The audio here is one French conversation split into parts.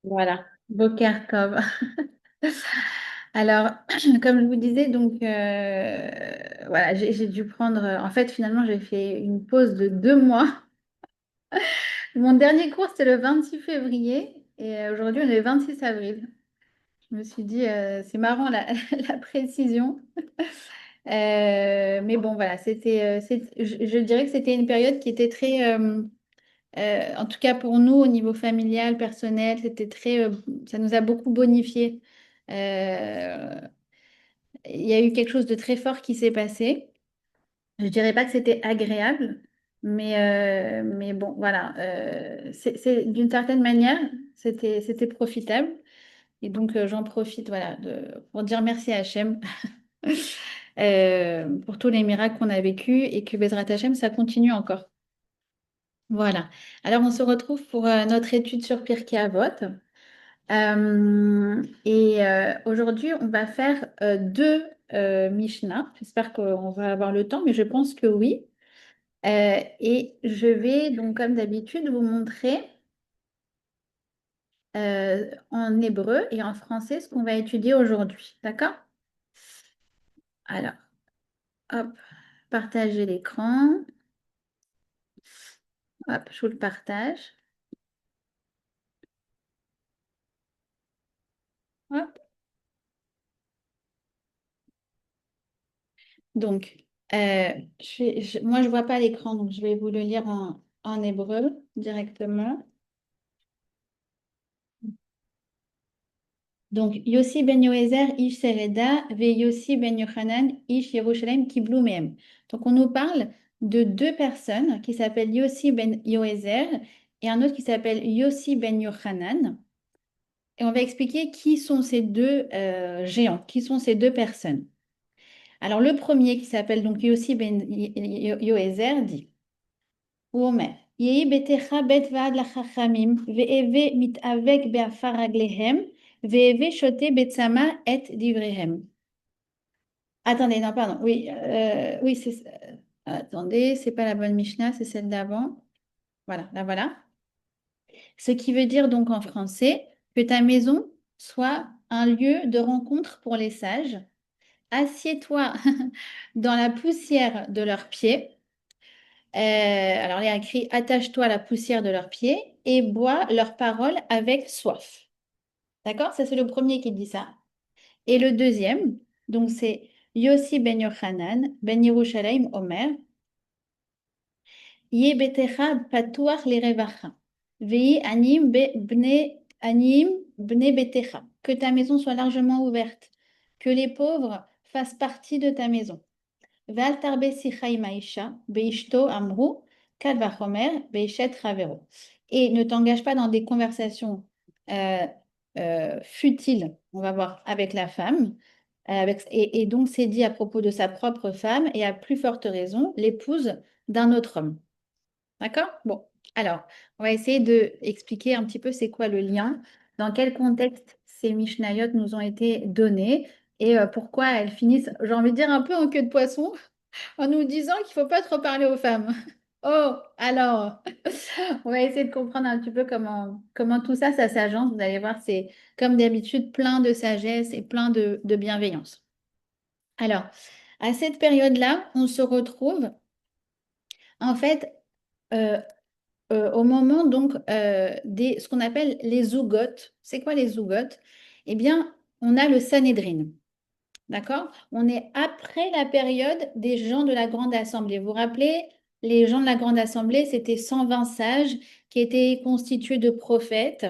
Voilà, Boker Tov. Alors, comme je vous disais, donc voilà, j'ai dû prendre. En fait, finalement, j'ai fait une pause de 2 mois. Mon dernier cours, c'était le 26 février et aujourd'hui, on est le 26 avril. Je me suis dit, c'est marrant la précision. Mais bon, voilà, je dirais que c'était une période qui était très, en tout cas pour nous, au niveau familial, personnel, ça nous a beaucoup bonifié. Euh, il y a eu quelque chose de très fort qui s'est passé. Je dirais pas que c'était agréable, mais bon, voilà. D'une certaine manière, c'était profitable. Et donc, j'en profite, voilà, pour dire merci à Hachem pour tous les miracles qu'on a vécus et que Bezrat Hachem, ça continue encore. Voilà. Alors, on se retrouve pour notre étude sur Pirkei Avot. Aujourd'hui, on va faire deux Mishnah. J'espère qu'on va avoir le temps, mais je pense que oui. Et je vais donc, comme d'habitude, vous montrer en hébreu et en français ce qu'on va étudier aujourd'hui. D'accord? Alors, hop, partager l'écran. Hop, je vous le partage. Hop. Donc, moi, je ne vois pas l'écran, donc je vais vous le lire en hébreu directement. Donc, Yossi ben Yoézer, Ish Sereda, ve Yossi ben Yochanan, Ish Yerushalem, Kiblu Mehem. Donc, on nous parle de deux personnes qui s'appellent Yossi ben Yoézer et un autre qui s'appelle Yossi ben Yochanan. Et on va expliquer qui sont ces deux géants, qui sont ces deux personnes. Alors, le premier qui s'appelle donc Yossi ben Yoézer dit הוא אומר, יהי ביתך בית ועד לחכמים, והווה מתאבק בעפר רגליהם, והווה שותה בצמא את דבריהם. Attendez, non, pardon. Oui, oui, attendez, c'est pas la bonne Mishnah, c'est celle d'avant. Voilà, là voilà. Ce qui veut dire donc en français que ta maison soit un lieu de rencontre pour les sages. Assieds-toi dans la poussière de leurs pieds. Alors, il y a écrit attache-toi à la poussière de leurs pieds et bois leurs paroles avec soif. D'accord? Ça, c'est le premier qui dit ça. Et le deuxième, donc c'est Yossi ben Yochanan, ben Yerushalayim Omer, Ye betecha patuach lerevacha, vei anim bne anim bne betecha. Que ta maison soit largement ouverte, que les pauvres fassent partie de ta maison. Val tarbe sicha im haisha, beishto amru, kal vachomer, beishet ravero. Et ne t'engage pas dans des conversations euh, futiles, on va voir, avec la femme. Et donc, c'est dit à propos de sa propre femme et à plus forte raison, l'épouse d'un autre homme. D'accord? Bon, alors, on va essayer de expliquer un petit peu c'est quoi le lien, dans quel contexte ces Mishnayot nous ont été données et pourquoi elles finissent, j'ai envie de dire, un peu en queue de poisson en nous disant qu'il ne faut pas trop parler aux femmes. Oh, alors, on va essayer de comprendre un petit peu comment tout ça, ça s'agence. Vous allez voir, c'est comme d'habitude plein de sagesse et plein de bienveillance. Alors, à cette période-là, on se retrouve en fait euh, au moment donc ce qu'on appelle les zougotes. C'est quoi les zougotes? Eh bien, on a le Sanhédrin. D'accord? On est après la période des gens de la Grande Assemblée. Vous vous rappelez, les gens de la Grande Assemblée, c'était 120 sages qui étaient constitués de prophètes.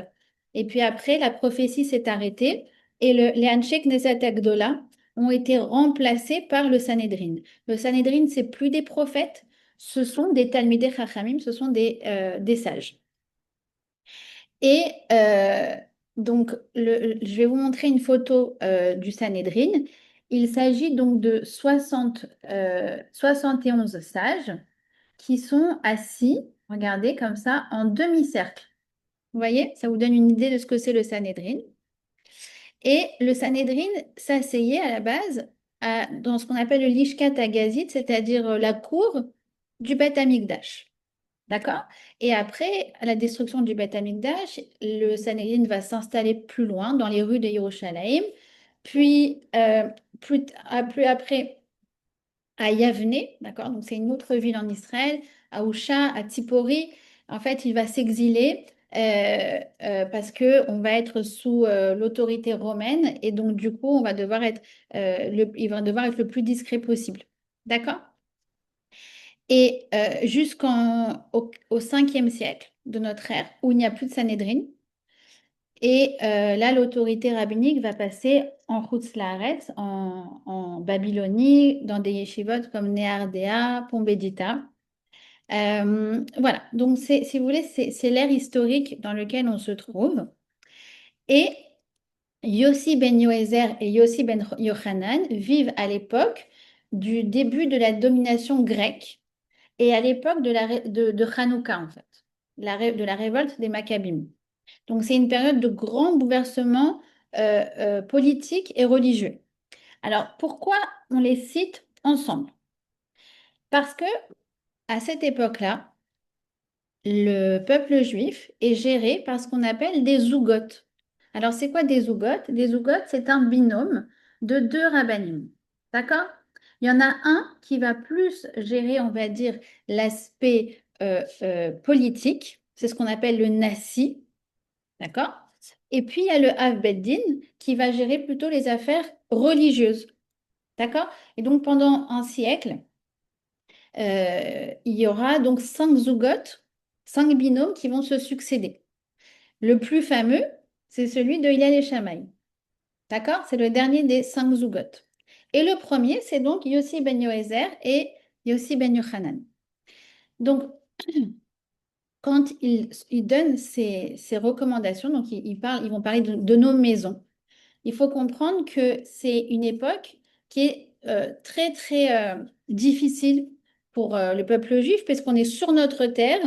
Et puis après, la prophétie s'est arrêtée et les Anshek Knesset Agdola ont été remplacés par le Sanhédrin. Le Sanhédrin, c'est plus des prophètes, ce sont des Talmidei Chachamim, ce sont des sages. Et donc, je vais vous montrer une photo du Sanhédrin. Il s'agit donc de 71 sages qui sont assis, regardez comme ça, en demi-cercle. Vous voyez, ça vous donne une idée de ce que c'est le Sanhédrin. Et le Sanhédrin s'asseyait à la base dans ce qu'on appelle le Lishkat Agazit, c'est-à-dire la cour du Beth Amikdash. D'accord? Et après, à la destruction du Beth Amikdash, le Sanhédrin va s'installer plus loin, dans les rues de Yerushalayim, puis plus après à Yavne, d'accord? Donc c'est une autre ville en Israël, à Ousha, à Tzipori. En fait, il va s'exiler parce que on va être sous l'autorité romaine et donc du coup, on va devoir être, il va devoir être le plus discret possible. D'accord? Et au 5e siècle de notre ère, où il n'y a plus de Sanhédrin, et là, l'autorité rabbinique va passer en Chutz La'aretz, en Babylonie, dans des yeshivot comme Nehardea, Pombedita. Voilà, donc si vous voulez, c'est l'ère historique dans laquelle on se trouve. Et Yossi ben Yoézer et Yossi ben Yochanan vivent à l'époque du début de la domination grecque et à l'époque de Hanouka, en fait, de la révolte des Maccabim. Donc, c'est une période de grand bouleversement politique et religieux. Alors, pourquoi on les cite ensemble? Parce que à cette époque-là, le peuple juif est géré par ce qu'on appelle des zougotes. Alors, c'est quoi des zougotes? Des zougotes, c'est un binôme de deux rabbinim. D'accord? Il y en a un qui va plus gérer, on va dire, l'aspect politique. C'est ce qu'on appelle le nasi. D'accord? Et puis, il y a le Hav Beddin qui va gérer plutôt les affaires religieuses. D'accord? Et donc, pendant un siècle, il y aura donc 5 zougotes, 5 binômes qui vont se succéder. Le plus fameux, c'est celui de Hillel et Shammai. D'accord? C'est le dernier des 5 zougotes. Et le premier, c'est donc Yossi ben Yoézer et Yossi ben Yochanan. Donc, quand ils donnent ces recommandations, donc ils vont parler de nos maisons. Il faut comprendre que c'est une époque qui est très, très difficile pour le peuple juif, parce qu'on est sur notre terre,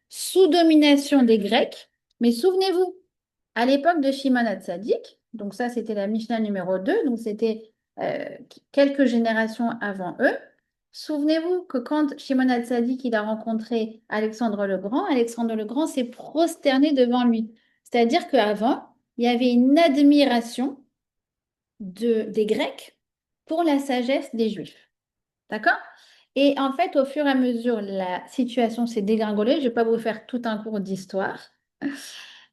sous domination des Grecs. Mais souvenez-vous, à l'époque de Shimon HaTzadik, donc ça c'était la Mishnah numéro 2, donc c'était euh, quelques générations avant eux. Souvenez-vous que quand Shimon HaTzadik il a rencontré Alexandre le Grand s'est prosterné devant lui. C'est-à-dire qu'avant, il y avait une admiration des Grecs pour la sagesse des Juifs. D'accord? Et en fait, au fur et à mesure, la situation s'est dégringolée. Je ne vais pas vous faire tout un cours d'histoire.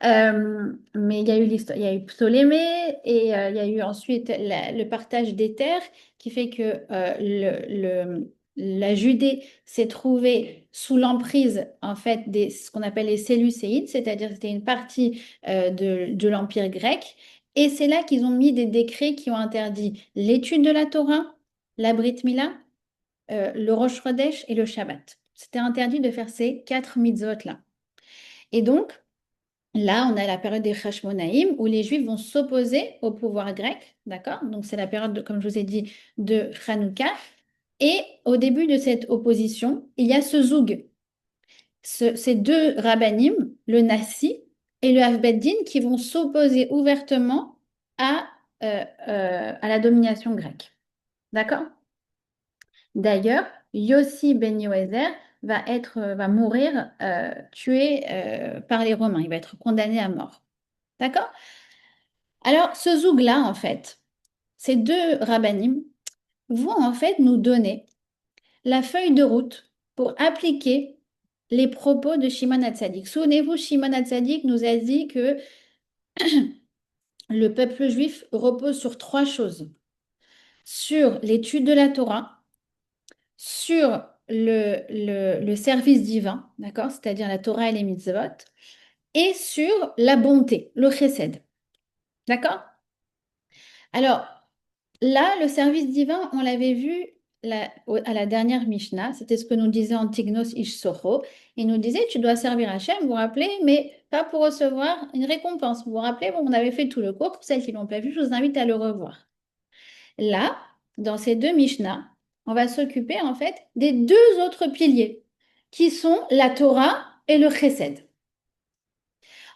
Mais il y a eu il y a eu Ptolémée et il y a eu ensuite le partage des terres qui fait que la Judée s'est trouvée sous l'emprise en fait ce qu'on appelle les Séleucéides, c'est-à-dire que c'était une partie de l'Empire grec. Et c'est là qu'ils ont mis des décrets qui ont interdit l'étude de la Torah, la Brit Mila, le Rosh Chodesh et le Shabbat. C'était interdit de faire ces 4 mitzvot-là. Et donc, là, on a la période des Hashmonaïm où les Juifs vont s'opposer au pouvoir grec, d'accord? Donc, c'est la période, comme je vous ai dit, de Hanouka. Et au début de cette opposition, il y a ce zoug, ces deux rabbinim, le Nasi et le Havbeddin, qui vont s'opposer ouvertement à la domination grecque. D'accord? D'ailleurs, Yossi ben Yoézer va mourir tué par les Romains. Il va être condamné à mort. D'accord? Alors, ce zoug-là, en fait, ces deux rabbinim vont en fait nous donner la feuille de route pour appliquer les propos de Shimon HaTzadik. Souvenez-vous, Shimon HaTzadik nous a dit que le peuple juif repose sur 3 choses. Sur l'étude de la Torah, sur le service divin, d'accord? C'est-à-dire la Torah et les mitzvot, et sur la bonté, le chesed. D'accord? Alors, là, le service divin, on l'avait vu à la dernière Mishnah, c'était ce que nous disait Antignos Ish Socho. Il nous disait, tu dois servir Hachem, vous vous rappelez, mais pas pour recevoir une récompense. Vous vous rappelez, bon, on avait fait tout le cours. Pour celles qui ne l'ont pas vu, je vous invite à le revoir. Là, dans ces 2 Mishnahs, on va s'occuper en fait des 2 autres piliers, qui sont la Torah et le Chesed.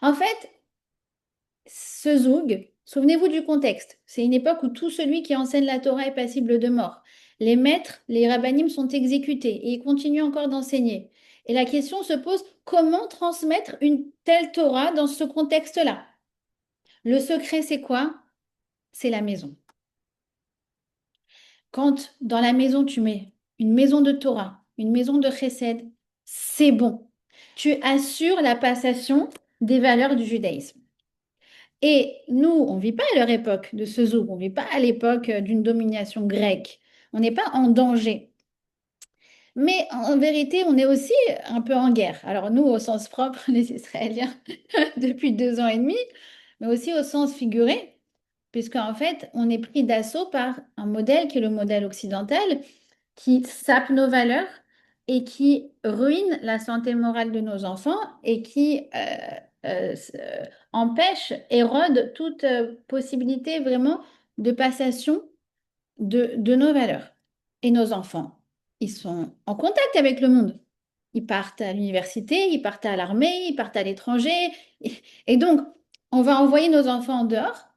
En fait, ce zoug, souvenez-vous du contexte. C'est une époque où tout celui qui enseigne la Torah est passible de mort. Les maîtres, les rabbinim sont exécutés et ils continuent encore d'enseigner. Et la question se pose, comment transmettre une telle Torah dans ce contexte-là? Le secret, c'est quoi? C'est la maison. Quand dans la maison, tu mets une maison de Torah, une maison de Chesed, c'est bon. Tu assures la passation des valeurs du judaïsme. Et nous, on ne vit pas à leur époque de ce zouk, on ne vit pas à l'époque d'une domination grecque. On n'est pas en danger. Mais en vérité, on est aussi un peu en guerre. Alors nous, au sens propre, les Israéliens, depuis 2 ans et demi, mais aussi au sens figuré, puisqu'en fait, on est pris d'assaut par un modèle qui est le modèle occidental, qui sape nos valeurs et qui ruine la santé morale de nos enfants et qui empêche, érode toute possibilité vraiment de passation de nos valeurs. Et nos enfants, ils sont en contact avec le monde. Ils partent à l'université, ils partent à l'armée, ils partent à l'étranger. Et donc, on va envoyer nos enfants en dehors.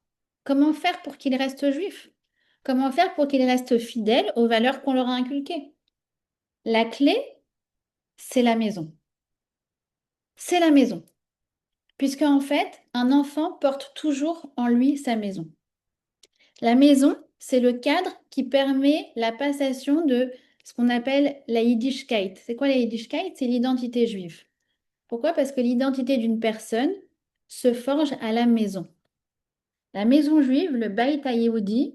Comment faire pour qu'ils restent juifs? Comment faire pour qu'ils restent fidèles aux valeurs qu'on leur a inculquées? La clé, c'est la maison. C'est la maison. Puisque en fait, un enfant porte toujours en lui sa maison. La maison, c'est le cadre qui permet la passation de ce qu'on appelle la Yiddishkeit. C'est quoi la Yiddishkeit? C'est l'identité juive. Pourquoi? Parce que l'identité d'une personne se forge à la maison. La maison juive, le Beit HaYehudi,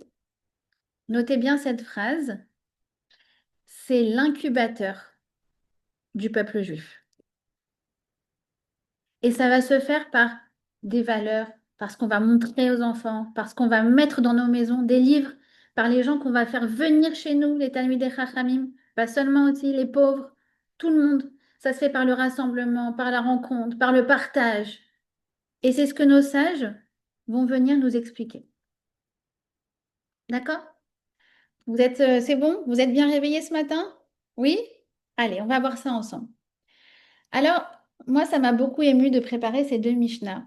notez bien cette phrase, c'est l'incubateur du peuple juif. Et ça va se faire par des valeurs, parce qu'on va montrer aux enfants, parce qu'on va mettre dans nos maisons des livres, par les gens qu'on va faire venir chez nous, les Talmidei Chachamim, pas seulement aussi les pauvres, tout le monde. Ça se fait par le rassemblement, par la rencontre, par le partage. Et c'est ce que nos sages vont venir nous expliquer. D'accord? C'est bon? Vous êtes bien réveillés ce matin? Oui? Allez, on va voir ça ensemble. Alors, moi, ça m'a beaucoup ému de préparer ces deux Mishnah,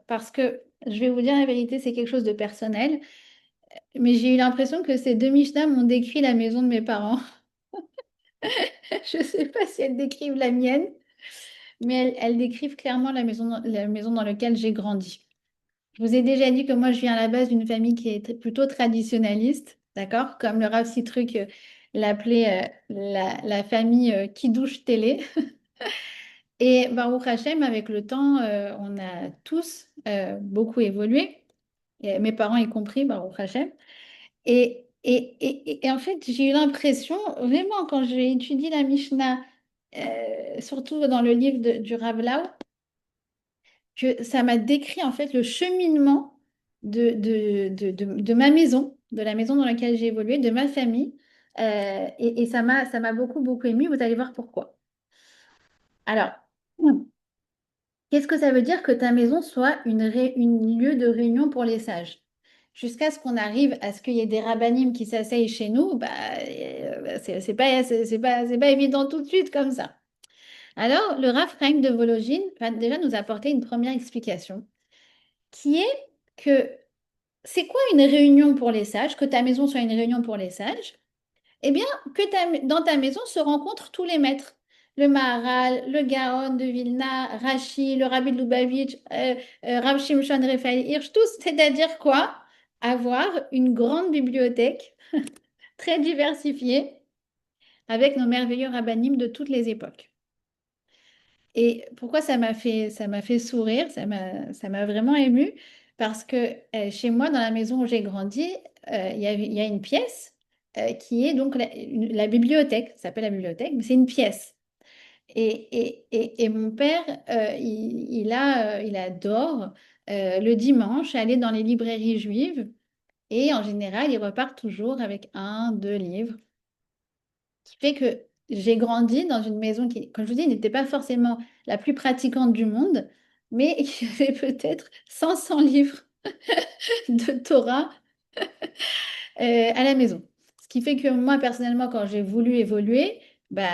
parce que, je vais vous dire la vérité, c'est quelque chose de personnel, mais j'ai eu l'impression que ces deux Mishnah m'ont décrit la maison de mes parents. Je ne sais pas si elles décrivent la mienne, mais elles décrivent clairement la maison dans laquelle j'ai grandi. Je vous ai déjà dit que moi, je viens à la base d'une famille qui est plutôt traditionnaliste, d'accord? Comme le Rav Citruc l'appelait la famille qui douche télé. Et Baruch Hashem, avec le temps, on a tous beaucoup évolué, et mes parents y compris, Baruch Hashem. Et en fait, j'ai eu l'impression, vraiment, quand j'ai étudié la Mishnah, surtout dans le livre du Rav Lau, que ça m'a décrit en fait le cheminement de ma maison, de la maison dans laquelle j'ai évolué, de ma famille. Et ça m'a beaucoup, beaucoup ému. Vous allez voir pourquoi. Alors, qu'est-ce que ça veut dire que ta maison soit une lieu de réunion pour les sages? Jusqu'à ce qu'on arrive à ce qu'il y ait des rabbinim qui s'asseyent chez nous, bah, c'est pas évident tout de suite comme ça. Alors, le Rav Chaim de Vologine va déjà nous apporter une première explication, qui est que c'est quoi une réunion pour les sages? Que ta maison soit une réunion pour les sages? Eh bien, dans ta maison se rencontrent tous les maîtres. Le Maharal, le Gaon de Vilna, Rashi, le Rabbi de Lubavitch, Rav Shimshon Raphaël Hirsch, tous, c'est-à-dire quoi? Avoir une grande bibliothèque très diversifiée avec nos merveilleux rabbinim de toutes les époques. Et pourquoi ça m'a fait sourire, ça m'a vraiment émue, parce que chez moi, dans la maison où j'ai grandi, il y a une pièce qui est donc la bibliothèque, ça s'appelle la bibliothèque, mais c'est une pièce. Et mon père, il adore le dimanche aller dans les librairies juives, et en général, il repart toujours avec un, deux livres qui fait que j'ai grandi dans une maison qui, comme je vous dis, n'était pas forcément la plus pratiquante du monde, mais qui avait peut-être 500 livres de Torah à la maison. Ce qui fait que moi, personnellement, quand j'ai voulu évoluer, bah,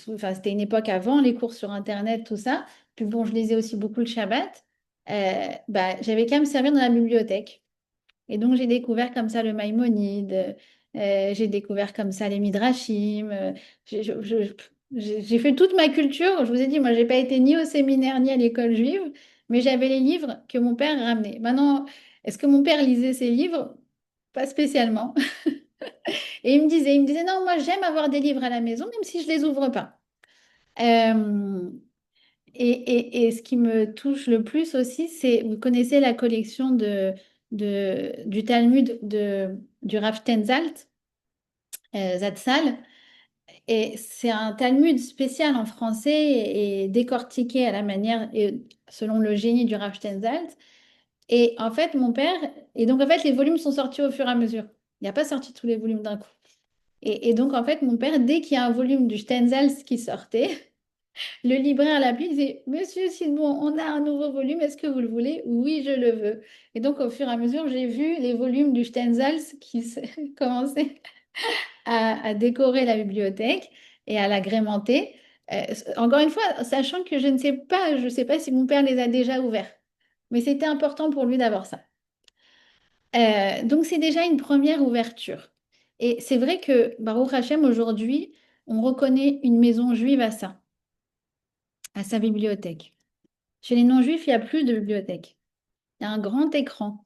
enfin, c'était une époque avant les cours sur Internet, tout ça. Puis bon, je lisais aussi beaucoup le Shabbat. Bah, j'avais qu'à me servir dans la bibliothèque. Et donc, j'ai découvert comme ça le Maïmonide, j'ai découvert comme ça les Midrashim. J'ai fait toute ma culture. Je vous ai dit, moi, j'ai pas été ni au séminaire ni à l'école juive, mais j'avais les livres que mon père ramenait. Maintenant, est-ce que mon père lisait ces livres? Pas spécialement. Et il me disait, non, moi, j'aime avoir des livres à la maison, même si je les ouvre pas. Euh, et ce qui me touche le plus aussi, c'est, vous connaissez la collection du Talmud du Rav Stenzalt, Zatzal. Et c'est un Talmud spécial en français et décortiqué à la manière, et selon le génie du Rav Stenzalt. Et en fait, mon père, et donc en fait, les volumes sont sortis au fur et à mesure. Il n'a pas sorti tous les volumes d'un coup. Et donc en fait, mon père, dès qu'il y a un volume du Stenzalt qui sortait, le libraire l'appelait, il disait, Monsieur Sidbon, on a un nouveau volume, est-ce que vous le voulez? Oui, je le veux. Et donc au fur et à mesure, j'ai vu les volumes du Stenzalt qui commençaient à décorer la bibliothèque et à l'agrémenter. Encore une fois, sachant que je ne sais pas si mon père les a déjà ouverts, mais c'était important pour lui d'avoir ça. Donc c'est déjà une première ouverture. Et c'est vrai que Baruch Hashem, aujourd'hui, on reconnaît une maison juive à sa bibliothèque. Chez les non-juifs, il n'y a plus de bibliothèque. Il y a un grand écran.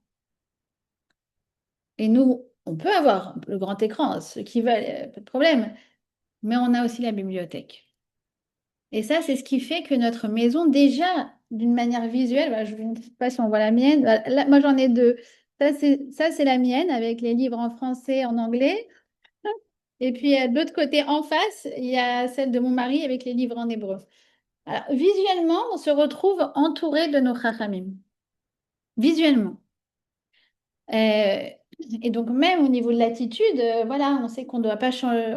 Et nous, on peut avoir le grand écran, ceux qui veulent, pas de problème, mais on a aussi la bibliothèque. Et ça, c'est ce qui fait que notre maison, déjà, d'une manière visuelle, je ne sais pas si on voit la mienne. Là, moi, j'en ai deux. Ça, c'est la mienne avec les livres en français, en anglais. Et puis, de l'autre côté, en face, il y a celle de mon mari avec les livres en hébreu. Alors, visuellement, on se retrouve entouré de nos chachamim. Visuellement. Euh, et donc, même au niveau de l'attitude, voilà, on sait qu'on ne doit pas changer.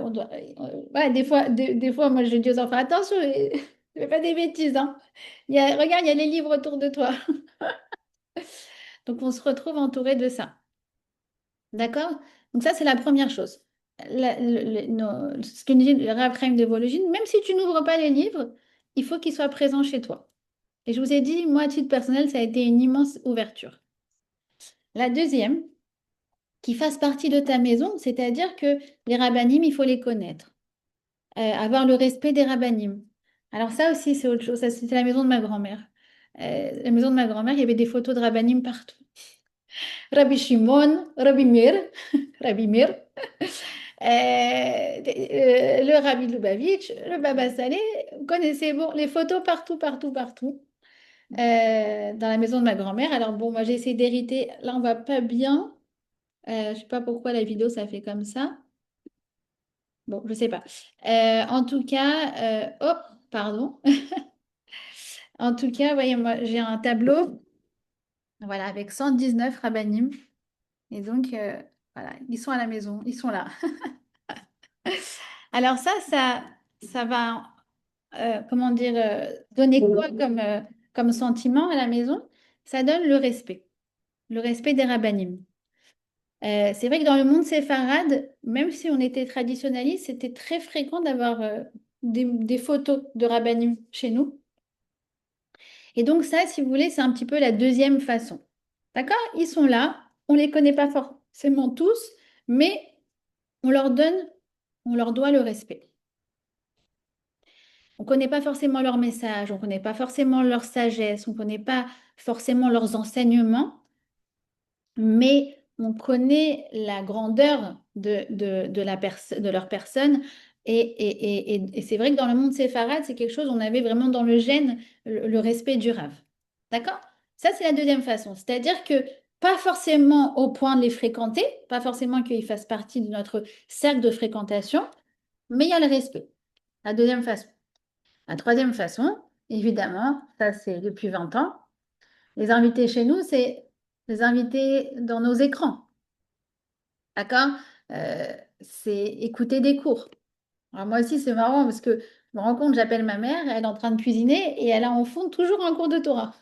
Voilà, des fois, moi, je dis aux enfants, attention, ne fais pas des bêtises, hein. Regarde, il y a les livres autour de toi. Donc, on se retrouve entouré de ça. D'accord? Donc, ça, c'est la première chose. Ce que nous dit le Rav Chaim de Vologine, même si tu n'ouvres pas les livres, il faut qu'ils soient présents chez toi. Et je vous ai dit, moi, à titre personnel, ça a été une immense ouverture. La deuxième, qu'ils fassent partie de ta maison, c'est-à-dire que les rabbinim, il faut les connaître. Avoir le respect des rabbinim. Alors ça aussi, c'est autre chose. Ça, c'était la maison de ma grand-mère. La maison de ma grand-mère, il y avait des photos de rabbinim partout. Rabbi Shimon, Rabbi Meir, Rabbi Meir, le Rabbi Lubavitch, le Baba Salé. Vous connaissez bon, les photos partout, partout, partout. Dans la maison de ma grand-mère. Alors bon, moi j'ai essayé d'hériter. Là, on va pas bien. Je sais pas pourquoi la vidéo ça fait comme ça. Bon, je sais pas. En tout cas, oh, pardon. En tout cas, voyez, moi j'ai un tableau, voilà, avec 119 rabbinim. Et donc, voilà, ils sont à la maison, ils sont là. Alors ça va, comment dire, donner quoi comme sentiment à la maison? Ça donne le respect des rabbinim. C'est vrai que dans le monde séfarade, même si on était traditionnaliste, c'était très fréquent d'avoir des photos de rabbinim chez nous. Et donc ça, si vous voulez, c'est un petit peu la deuxième façon. D'accord? Ils sont là, on ne les connaît pas forcément tous, mais on leur donne, on leur doit le respect. On ne connaît pas forcément leur message, on ne connaît pas forcément leur sagesse, on ne connaît pas forcément leurs enseignements, mais on connaît la grandeur de leur personne. Et c'est vrai que dans le monde séfarade, c'est quelque chose, on avait vraiment dans le gène le respect du Rav. D'accord? Ça, c'est la deuxième façon. C'est-à-dire que pas forcément au point de les fréquenter, pas forcément qu'ils fassent partie de notre cercle de fréquentation, mais il y a le respect. La deuxième façon. La troisième façon, évidemment, ça c'est depuis 20 ans, les invités chez nous, c'est les invités dans nos écrans. D'accord? C'est écouter des cours. Alors moi aussi, c'est marrant parce que je me rends compte, j'appelle ma mère, elle est en train de cuisiner et elle a en fond toujours un cours de Torah.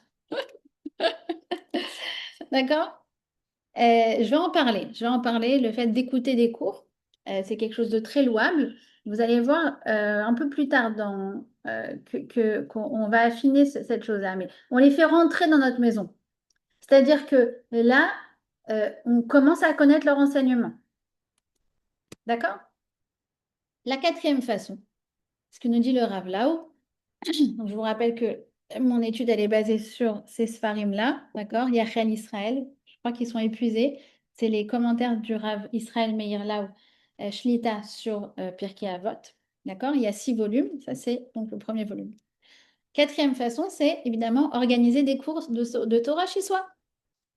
D'accord? Je vais en parler. Je vais en parler. Le fait d'écouter des cours, c'est quelque chose de très louable. Vous allez voir un peu plus tard qu'on va affiner cette chose-là. Mais on les fait rentrer dans notre maison. C'est-à-dire que là, on commence à connaître leur enseignement. D'accord? La quatrième façon. ce que nous dit le Rav Lau. Donc, je vous rappelle que mon étude, elle est basée sur ces Sfarim-là, d'accord? Yachen Israël, je crois qu'ils sont épuisés. C'est les commentaires du Rav Israël Meir Lau, Shlita sur Pirkei Avot, d'accord? Il y a 6 volumes, ça c'est donc le premier volume. Quatrième façon, c'est évidemment organiser des cours de Torah chez soi.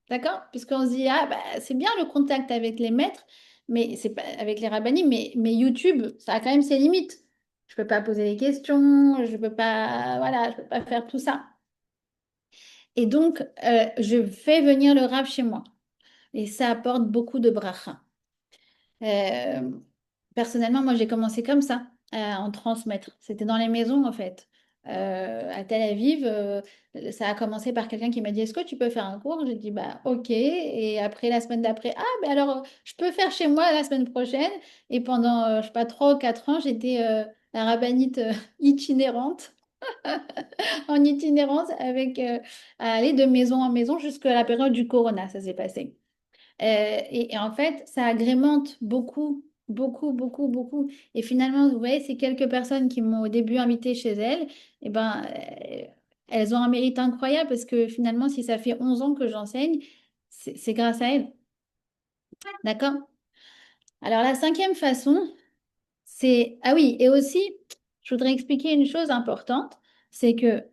D'accord? Puisqu'on se dit, ah, bah, c'est bien le contact avec les maîtres, mais c'est pas avec les rabbinis, mais YouTube, ça a quand même ses limites. Je peux pas poser des questions, je peux pas, voilà, je peux pas faire tout ça. Et donc, je fais venir le rab chez moi. Et ça apporte beaucoup de bracha. Euh, Personnellement, moi, j'ai commencé comme ça, à en transmettre. C'était dans les maisons, en fait. À Tel Aviv, ça a commencé par quelqu'un qui m'a dit, est-ce que tu peux faire un cours? J'ai dit, bah, ok. Et après, la semaine d'après, ah, mais alors, je peux faire chez moi la semaine prochaine. Et pendant, je sais pas, 3 ou 4 ans, j'étais la rabbinite itinérante, en itinérance, avec, à aller de maison en maison jusqu'à la période du Corona, ça s'est passé. Et en fait, ça agrémente beaucoup, beaucoup, beaucoup, beaucoup. Et finalement, vous voyez, ces quelques personnes qui m'ont au début invité chez elles, eh ben, elles ont un mérite incroyable parce que finalement, si ça fait 11 ans que j'enseigne, c'est grâce à elles. D'accord? Alors, la cinquième façon, c'est... Ah oui, et aussi, je voudrais expliquer une chose importante, c'est que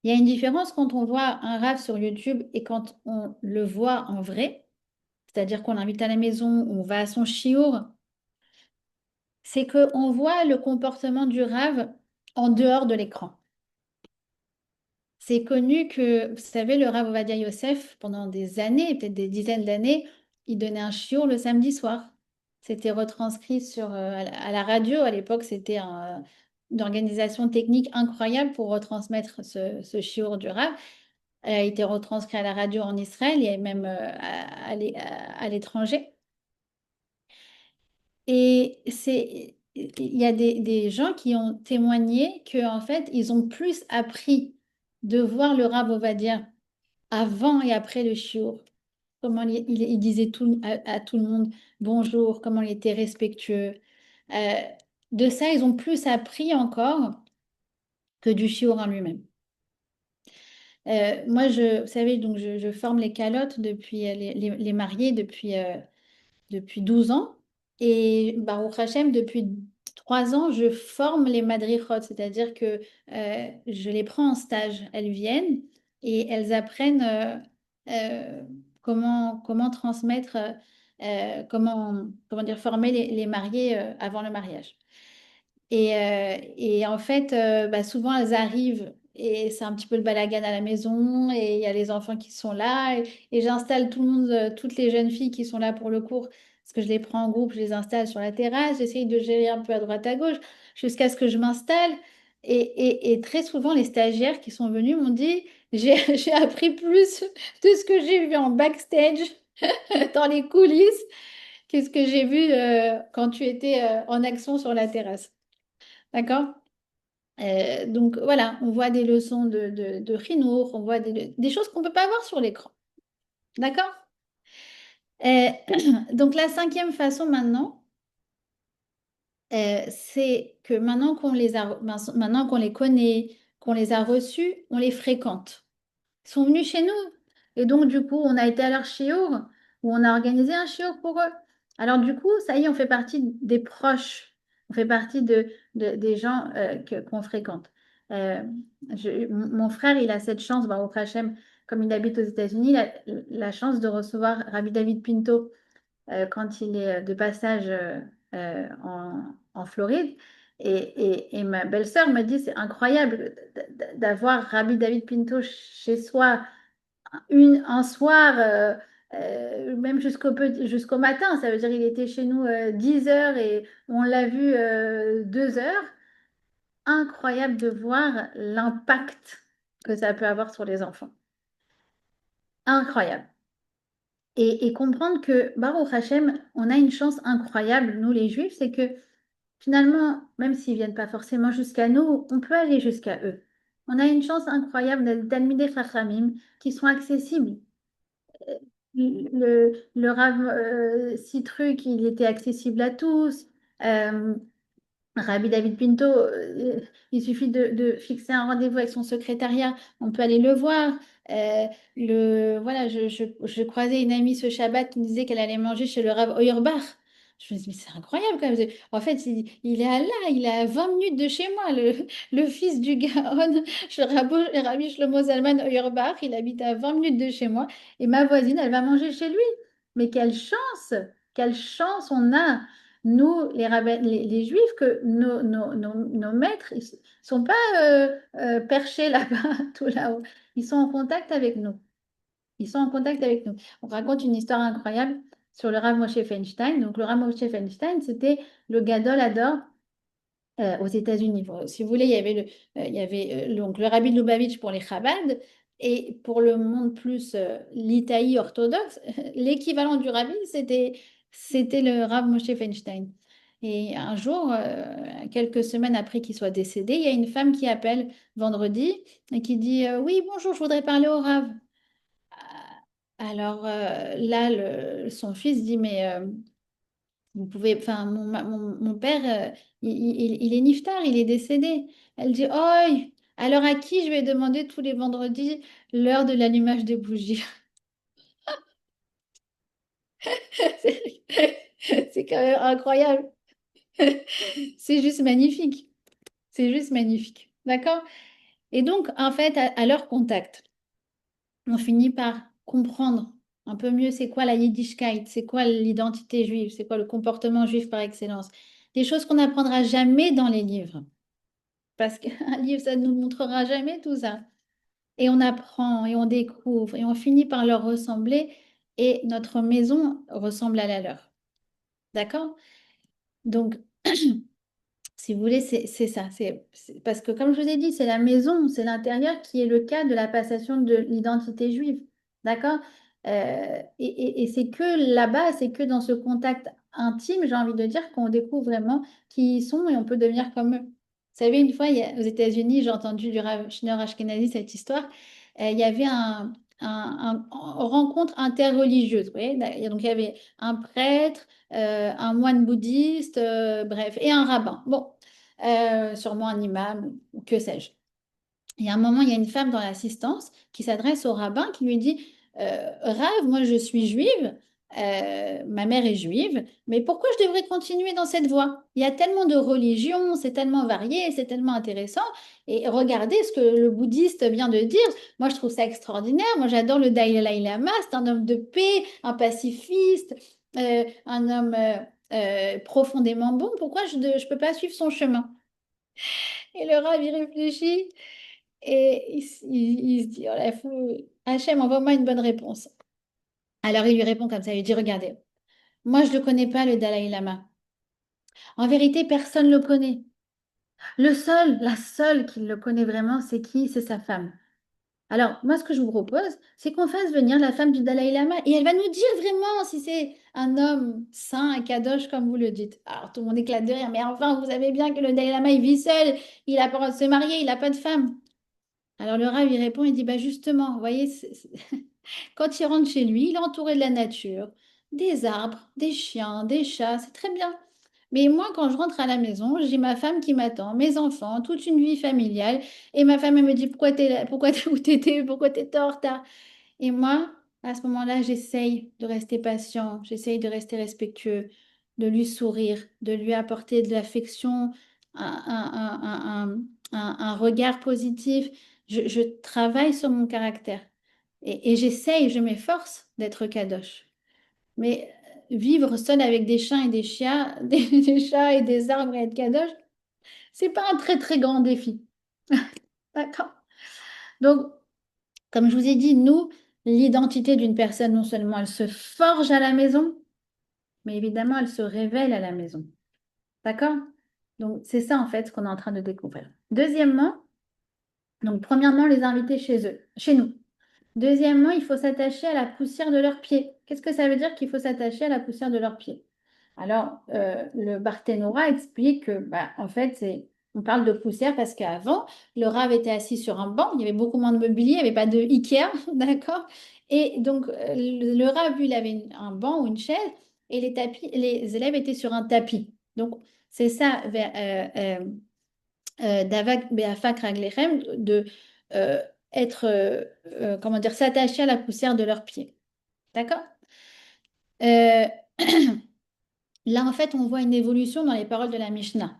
il y a une différence quand on voit un rave sur YouTube et quand on le voit en vrai. C'est-à-dire qu'on l'invite à la maison, on va à son chiour, c'est qu'on voit le comportement du rave en dehors de l'écran. C'est connu que, vous savez, le Rav Ovadia Yosef, pendant des années, peut-être des dizaines d'années, il donnait un chiour le samedi soir. C'était retranscrit à la radio. À l'époque, c'était une organisation technique incroyable pour retransmettre ce chiour du Rav. Elle a été retranscrit à la radio en Israël et même à l'étranger. Et il y a des gens qui ont témoigné qu'en fait, ils ont plus appris de voir le Rav Ovadia avant et après le shiur. Comment il disait à tout le monde bonjour, comment il était respectueux. Euh, de ça, ils ont plus appris encore que du shiur en lui-même. Moi, vous savez, donc je forme les calottes depuis les mariés depuis 12 ans. Et Baruch Hashem, depuis 3 ans, je forme les madrichot, c'est-à-dire que je les prends en stage. Elles viennent et elles apprennent comment transmettre, comment dire, former les mariés avant le mariage. Et en fait, souvent, elles arrivent et c'est un petit peu le balagan à la maison et il y a les enfants qui sont là et j'installe tout le monde, toutes les jeunes filles qui sont là pour le cours, parce que je les prends en groupe, je les installe sur la terrasse, j'essaye de gérer un peu à droite à gauche jusqu'à ce que je m'installe. Et très souvent, les stagiaires qui sont venus m'ont dit, j'ai appris plus de ce que j'ai vu en backstage, dans les coulisses, que ce que j'ai vu quand tu étais en action sur la terrasse. D'accord? Donc voilà, on voit des leçons de Chinour, on voit des choses qu'on ne peut pas voir sur l'écran. D'accord? Euh, donc la cinquième façon maintenant, c'est que maintenant qu'on les connaît, qu'on les a reçus, on les fréquente. Ils sont venus chez nous. Et donc, du coup, on a été à leur shiur, où on a organisé un shiur pour eux. Alors, du coup, ça y est, on fait partie des proches. On fait partie des gens qu'on fréquente. Euh, mon frère, il a cette chance, Baruch Hashem, comme il habite aux États-Unis, il a la chance de recevoir Rabbi David Pinto quand il est de passage en Floride. Et ma belle-sœur me dit, c'est incroyable d'avoir Rabbi David Pinto chez soi un soir, même jusqu'au matin. Ça veut dire il était chez nous 10 heures et on l'a vu 2 heures. Incroyable de voir l'impact que ça peut avoir sur les enfants. Incroyable. Et comprendre que Baruch Hashem, on a une chance incroyable, nous les Juifs, c'est que finalement, même s'ils viennent pas forcément jusqu'à nous, on peut aller jusqu'à eux. On a une chance incroyable d'être Talmidei Chachamim qui sont accessibles. Le Rav Citruc, il était accessible à tous. Euh, Rabbi David Pinto, il suffit de fixer un rendez-vous avec son secrétariat, on peut aller le voir. Voilà, je croisais une amie ce Shabbat qui me disait qu'elle allait manger chez le Rav Auerbach. Je me dis, mais c'est incroyable quand même. En fait, il est à là, il est à 20 minutes de chez moi, le fils du Gaon, Rabbi Shlomo Zalman Auerbach, il habite à 20 minutes de chez moi. Et ma voisine, elle va manger chez lui. Mais quelle chance on a! Nous, les Juifs, que nos maîtres, ils ne sont pas perchés là-bas, tout là-haut. Ils sont en contact avec nous. Ils sont en contact avec nous. On raconte une histoire incroyable sur le Rav Moshe Feinstein. Donc, le Rav Moshe Feinstein, c'était le Gadol Hador aux États-Unis. Bon, si vous voulez, il y avait donc le Rabbi de Lubavitch pour les Chabad et pour le monde plus l'Itaï orthodoxe, l'équivalent du Rabbi, c'était le Rav Moshe Feinstein. Et un jour, quelques semaines après qu'il soit décédé, il y a une femme qui appelle vendredi et qui dit oui, bonjour, je voudrais parler au Rav. Alors là, son fils dit mais vous pouvez, enfin, mon père, il est niftar, il est décédé. Elle dit, oh, alors à qui je vais demander tous les vendredis l'heure de l'allumage des bougies? C'est c'est quand même incroyable. C'est juste magnifique. C'est juste magnifique. D'accord? Et donc, en fait, à leur contact, on finit par comprendre un peu mieux c'est quoi la Yiddishkeit, c'est quoi l'identité juive, c'est quoi le comportement juif par excellence. Des choses qu'on n'apprendra jamais dans les livres. Parce qu'un livre, ça ne nous montrera jamais tout ça. Et on apprend et on découvre et on finit par leur ressembler et notre maison ressemble à la leur. D'accord? Donc, si vous voulez, c'est ça. Parce que comme je vous ai dit, c'est la maison, c'est l'intérieur qui est le cas de la passation de l'identité juive. D'accord? Et c'est que là-bas, c'est que dans ce contact intime, j'ai envie de dire, qu'on découvre vraiment qui ils sont et on peut devenir comme eux. Vous savez, une fois, aux États-Unis, j'ai entendu du Rav Schneur Ashkenazi cette histoire. Il y avait une rencontre interreligieuse. Vous voyez. Donc, il y avait un prêtre, un moine bouddhiste, bref, et un rabbin. Bon, sûrement un imam, ou que sais-je. Et à un moment, il y a une femme dans l'assistance qui s'adresse au rabbin qui lui dit, Rav, moi je suis juive, ma mère est juive, mais pourquoi je devrais continuer dans cette voie? Il y a tellement de religions, c'est tellement varié, c'est tellement intéressant. Et regardez ce que le bouddhiste vient de dire. Moi, je trouve ça extraordinaire. Moi, j'adore le Dalai Lama. C'est un homme de paix, un pacifiste, un homme profondément bon. Pourquoi je ne peux pas suivre son chemin? Et le Rav, il réfléchit. Et il se dit, oh là, Hachem, envoie-moi une bonne réponse. Alors il lui répond comme ça, il lui dit, regardez, moi je ne le connais pas, le Dalai Lama. En vérité, personne ne le connaît. La seule qui le connaît vraiment, c'est qui? C'est sa femme. Alors, moi, ce que je vous propose, c'est qu'on fasse venir la femme du Dalai Lama et elle va nous dire vraiment si c'est un homme saint, un kadosh, comme vous le dites. Alors, tout le monde éclate de rire, mais enfin, vous savez bien que le Dalai Lama, il vit seul, il n'a pas le droit de se marier, il n'a pas de femme. Alors le rat lui répond, il dit, bah justement, vous voyez, quand il rentre chez lui, il est entouré de la nature, des arbres, des chiens, des chats, c'est très bien. Mais moi, quand je rentre à la maison, j'ai ma femme qui m'attend, mes enfants, toute une vie familiale, et ma femme, elle me dit, pourquoi t'es là, pourquoi t'es où t'étais, pourquoi t'étais en retard? Et moi, à ce moment-là, j'essaye de rester patient, j'essaye de rester respectueux, de lui sourire, de lui apporter de l'affection, un regard positif. Je travaille sur mon caractère et j'essaye, je m'efforce d'être kadosh. Mais vivre seul avec des chiens et des chiens, des chats et des arbres et être kadosh, c'est pas un très très grand défi. D'accord? Donc, comme je vous ai dit, nous, l'identité d'une personne, non seulement elle se forge à la maison, mais évidemment, elle se révèle à la maison. D'accord? Donc, c'est ça, en fait, ce qu'on est en train de découvrir. Deuxièmement, donc, premièrement, les inviter chez eux, chez nous. Deuxièmement, il faut s'attacher à la poussière de leurs pieds. Qu'est-ce que ça veut dire qu'il faut s'attacher à la poussière de leurs pieds? Alors, le Barthénora explique que, bah, en fait, on parle de poussière parce qu'avant, le Rav était assis sur un banc, il y avait beaucoup moins de mobilier, il n'y avait pas de Ikea, d'accord? Et donc, le Rav, lui, il avait un banc ou une chaise et les élèves étaient sur un tapis. Donc, C'est ça, Davak Beafak Raglechem, de être, comment dire, s'attacher à la poussière de leurs pieds. D'accord? Euh, Là, en fait, on voit une évolution dans les paroles de la Mishnah.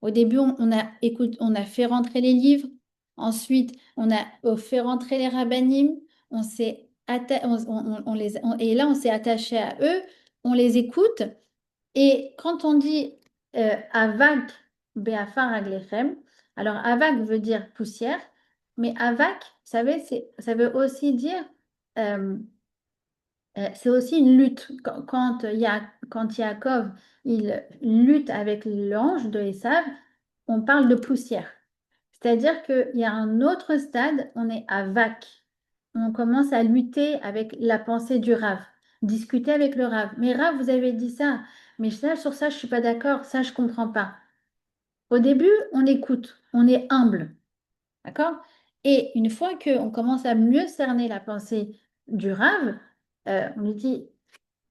Au début, on a fait rentrer les livres. Ensuite, on a fait rentrer les rabbinim. On s'est et là, on s'est attaché à eux. On les écoute. Et quand on dit avak be'afar aglechem, alors avak veut dire poussière, mais avak, vous savez, ça veut aussi dire euh, c'est aussi une lutte. Quand Yaakov il lutte avec l'ange de Esav, on parle de poussière. C'est-à-dire qu'il y a un autre stade, on est à Vac. On commence à lutter avec la pensée du Rav, discuter avec le Rav. Mais Rav, vous avez dit ça, mais ça, sur ça, je ne suis pas d'accord, ça, je ne comprends pas. Au début, on écoute, on est humble, d'accord? Et une fois qu'on commence à mieux cerner la pensée du Rav, on lui dit,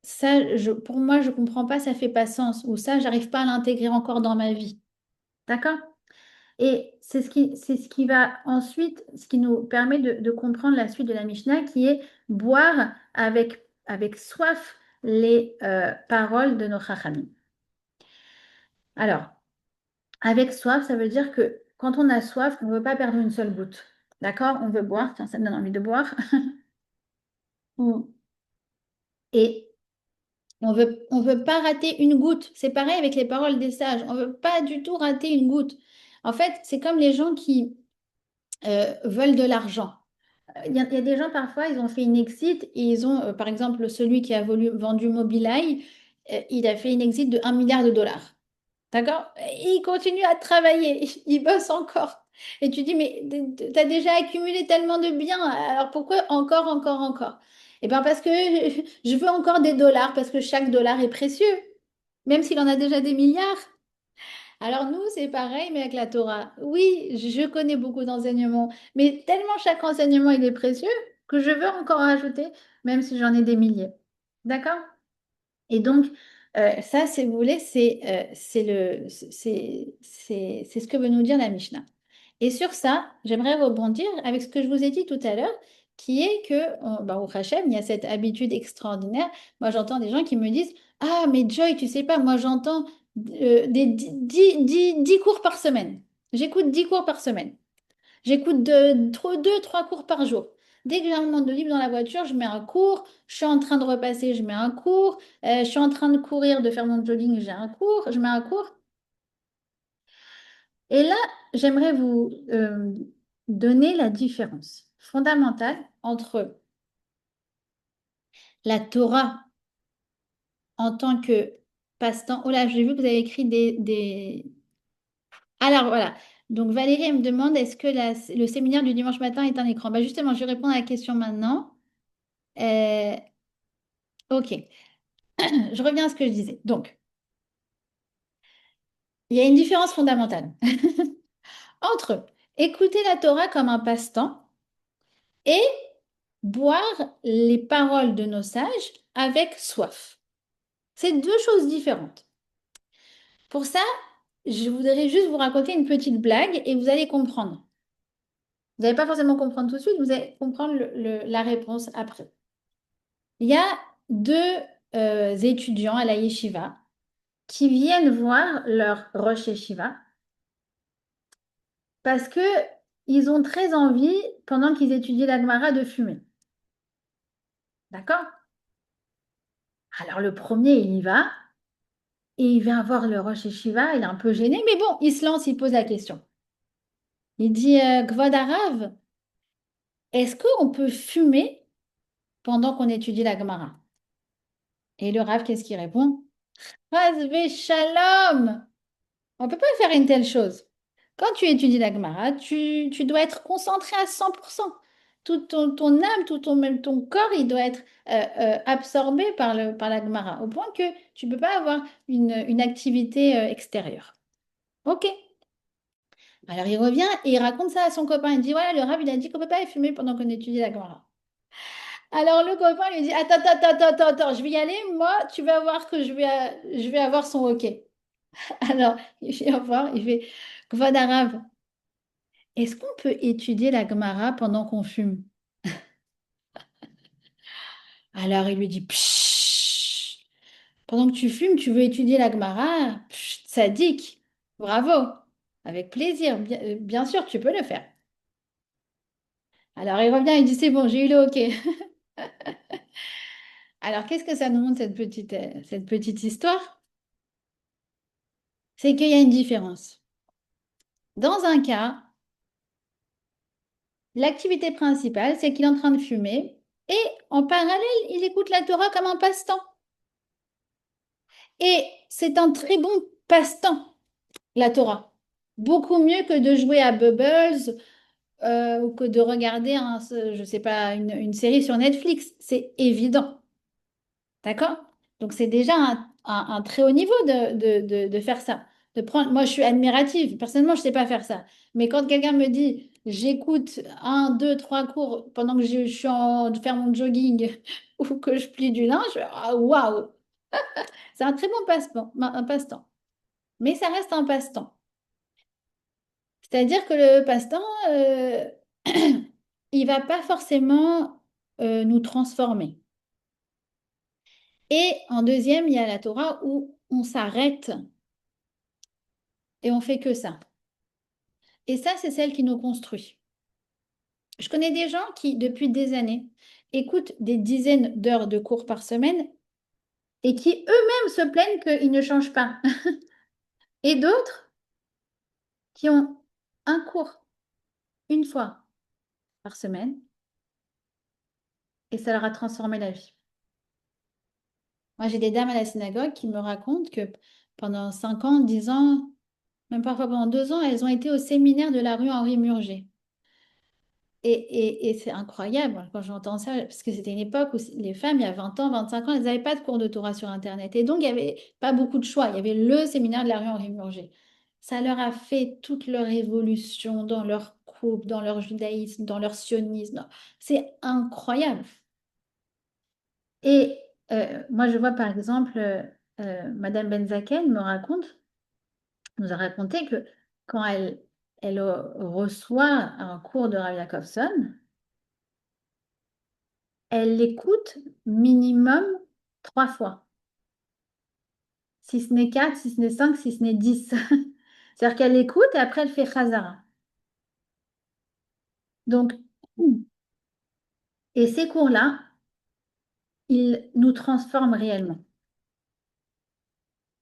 ça, pour moi, je comprends pas, ça fait pas sens, ou ça, j'arrive pas à l'intégrer encore dans ma vie. D'accord? Et c'est ce qui va ensuite, ce qui nous permet de comprendre la suite de la Mishnah, qui est boire avec soif les paroles de nos Chachamim. Alors, avec soif, ça veut dire que quand on a soif, on ne veut pas perdre une seule goutte. D'accord? On veut boire. Tiens, ça me donne envie de boire. Et on veut pas rater une goutte. C'est pareil avec les paroles des sages. On veut pas du tout rater une goutte. En fait, c'est comme les gens qui veulent de l'argent. Il y a des gens, parfois, ils ont fait une exit et ils ont, par exemple, celui qui a vendu Mobileye, il a fait une exit de 1 milliard de dollars. D'accord? Et il continue à travailler, il bosse encore. Et tu dis, mais tu as déjà accumulé tellement de biens, alors pourquoi encore, encore, encore? Eh bien, parce que je veux encore des dollars, parce que chaque dollar est précieux, même s'il en a déjà des milliards. Alors nous, c'est pareil, mais avec la Torah. Oui, je connais beaucoup d'enseignements, mais tellement chaque enseignement, il est précieux que je veux encore rajouter, même si j'en ai des milliers. D'accord? Et donc, ça, si vous voulez, c'est ce que veut nous dire la Mishnah. Et sur ça, j'aimerais rebondir avec ce que je vous ai dit tout à l'heure, qui est que, au Hachem, il y a cette habitude extraordinaire. Moi, j'entends des gens qui me disent, ah, mais Joy, tu sais pas, moi, j'entends des 10 cours par semaine. J'écoute 10 cours par semaine. J'écoute deux, trois cours par jour. Dès que j'ai un moment de libre dans la voiture, je mets un cours. Je suis en train de repasser, je mets un cours. Je suis en train de courir, de faire mon jogging, j'ai un cours. Je mets un cours. Et là, j'aimerais vous donner la différence fondamentale entre la Torah en tant que passe-temps. Oh là, j'ai vu que vous avez écrit Alors voilà. Donc Valérie elle me demande est-ce que le séminaire du dimanche matin est un écran? Bah, justement, je vais répondre à la question maintenant. Euh, ok. Je reviens à ce que je disais. Donc, il y a une différence fondamentale entre écouter la Torah comme un passe-temps et boire les paroles de nos sages avec soif. C'est deux choses différentes. Pour ça, je voudrais juste vous raconter une petite blague et vous allez comprendre. Vous n'allez pas forcément comprendre tout de suite, vous allez comprendre la réponse après. Il y a deux étudiants à la yeshiva qui viennent voir leur rosh yeshiva parce que ils ont très envie, pendant qu'ils étudient la Gemara, de fumer. D'accord? Alors le premier, il y va, et il vient voir le Rosh Yeshiva, il est un peu gêné, mais bon, il se lance, il pose la question. Il dit, Kvod Harav, est-ce qu'on peut fumer pendant qu'on étudie la Gemara? Et le Rav, qu'est-ce qu'il répond? Chas Shalom! On ne peut pas faire une telle chose. Quand tu étudies la Gemara, tu dois être concentré à 100%. Tout ton âme, même ton corps, il doit être absorbé par la Gemara, au point que tu ne peux pas avoir une activité extérieure. Ok. Alors il revient et il raconte ça à son copain. Il dit, voilà, le Rav, il a dit qu'on ne peut pas fumer pendant qu'on étudie la Gemara. Alors le copain lui dit, attends, je vais y aller, moi, tu vas voir que je vais avoir son OK. Alors, il vient voir, il fait, Kvod Arav, est-ce qu'on peut étudier la Gemara pendant qu'on fume? Alors, il lui dit, Pshh, pendant que tu fumes, tu veux étudier la Gemara? Pshh, sadique, bravo, avec plaisir, bien sûr, tu peux le faire. Alors, il revient, il dit, c'est bon, j'ai eu le OK. Alors, qu'est-ce que ça nous montre, cette petite histoire? C'est qu'il y a une différence. Dans un cas, l'activité principale, c'est qu'il est en train de fumer et en parallèle, il écoute la Torah comme un passe-temps. Et c'est un très bon passe-temps, la Torah. Beaucoup mieux que de jouer à Bubbles ou que de regarder, je sais pas, une série sur Netflix. C'est évident. D'accord? Donc c'est déjà un très haut niveau de faire ça. De prendre, moi, je suis admirative. Personnellement, je ne sais pas faire ça. Mais quand quelqu'un me dit, j'écoute un, deux, trois cours pendant que je suis en train de faire mon jogging ou que je plie du linge, ah, waouh! C'est un très bon passe-temps, un passe-temps. Mais ça reste un passe-temps. C'est-à-dire que le passe-temps, il va pas forcément nous transformer. Et en deuxième, il y a la Torah où on s'arrête et on fait que ça. Et ça, c'est celle qui nous construit. Je connais des gens qui, depuis des années, écoutent des dizaines d'heures de cours par semaine et qui eux-mêmes se plaignent qu'ils ne changent pas. Et d'autres qui ont un cours une fois par semaine et ça leur a transformé la vie. Moi, j'ai des dames à la synagogue qui me racontent que pendant 5 ans, 10 ans, même parfois pendant 2 ans, elles ont été au séminaire de la rue Henri Murger. Et c'est incroyable quand j'entends ça, parce que c'était une époque où les femmes, il y a 20 ans, 25 ans, elles n'avaient pas de cours de Torah sur Internet. Et donc, il n'y avait pas beaucoup de choix. Il y avait le séminaire de la rue Henri Murger. Ça leur a fait toute leur évolution dans leur couple, dans leur judaïsme, dans leur sionisme. C'est incroyable. Et moi, je vois par exemple, Madame Benzaken nous a raconté que quand elle reçoit un cours de Rav Jacobson, elle l'écoute minimum 3 fois, si ce n'est 4, si ce n'est 5, si ce n'est 10. C'est-à-dire qu'elle l'écoute et après elle fait Chazara. Donc, et ces cours-là, ils nous transforment réellement.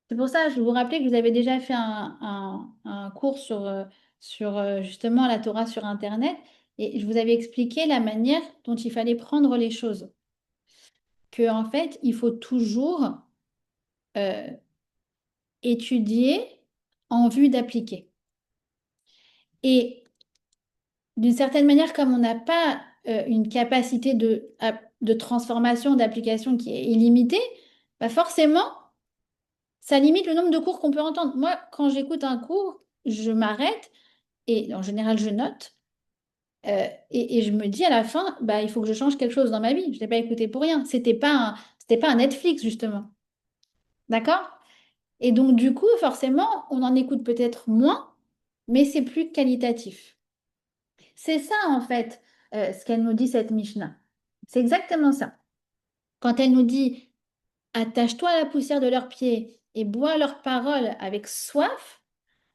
C'est pour ça, je vous rappelais que vous avez déjà fait un cours sur justement la Torah sur Internet et je vous avais expliqué la manière dont il fallait prendre les choses. Que en fait, il faut toujours euh, étudier en vue d'appliquer. Et d'une certaine manière, comme on n'a pas une capacité de transformation, d'application qui est illimitée, bah forcément, ça limite le nombre de cours qu'on peut entendre. Moi, quand j'écoute un cours, je m'arrête et en général, je note. Et je me dis à la fin, bah, il faut que je change quelque chose dans ma vie. Je ne l'ai pas écouté pour rien. C'était pas un Netflix, justement. D'accord? Et donc, du coup, forcément, on en écoute peut-être moins, mais c'est plus qualitatif. C'est ça, en fait, ce qu'elle nous dit, cette Mishnah. C'est exactement ça. Quand elle nous dit, attache-toi à la poussière de leurs pieds et bois leurs paroles avec soif,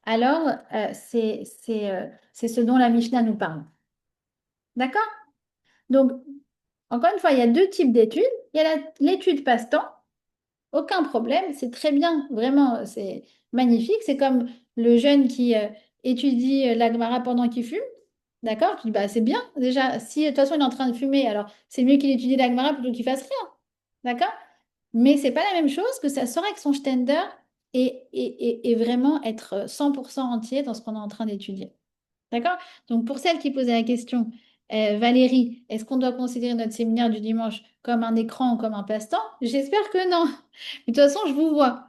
alors c'est ce dont la Mishnah nous parle. D'accord? Donc, encore une fois, il y a deux types d'études. Il y a l'étude passe-temps, aucun problème, c'est très bien, vraiment, c'est magnifique. C'est comme le jeune qui étudie la Gemara pendant qu'il fume. D'accord? Tu dis, bah, c'est bien. Déjà, si de toute façon il est en train de fumer, alors c'est mieux qu'il étudie la Gemara plutôt qu'il fasse rien. D'accord? Mais c'est pas la même chose que ça sort avec son stender et vraiment être 100% entier dans ce qu'on est en train d'étudier. D'accord? Donc, pour celle qui posait la question, Valérie, est-ce qu'on doit considérer notre séminaire du dimanche comme un écran ou comme un passe-temps? J'espère que non. Mais de toute façon, je vous vois.